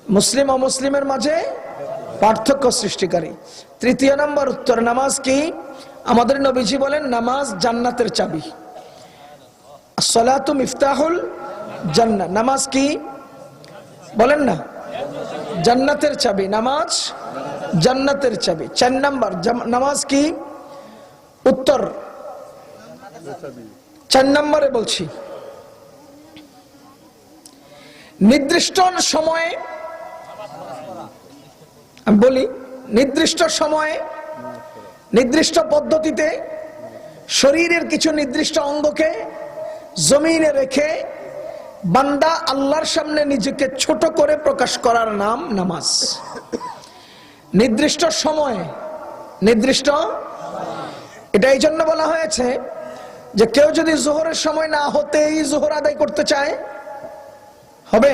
মুসলিম অমুসলিমের মাঝে পার্থক্য সৃষ্টিকারী। তৃতীয় নম্বর উত্তর, নামাজ কি? আমাদের নবীজি বলেন নামাজ জান্নাতের চাবি। আসসালাতু মিফতাহুল জান্নাহ। নামাজ কি বলেন না? জান্নাতের চাবি। নামাজ জান্নাতের চাবি। 4 নম্বর, নামাজ কি? উত্তর 4 নম্বরে বলছি, নির্দিষ্ট সময়ে, আমি বলি নির্দিষ্ট সময়ে নির্দিষ্ট পদ্ধতিতে শরীরের কিছু নির্দিষ্ট অঙ্গকে জমিনে রেখে বান্দা আল্লাহর সামনে নিজেকে ছোট করে প্রকাশ করার নাম নামাজ। নির্দিষ্ট সময়ে, নির্দিষ্ট, এটা এই জন্য বলা হয়েছে যে কেউ যদি জোহরের সময় না হতেই জোহর আদায় করতে চায়, হবে?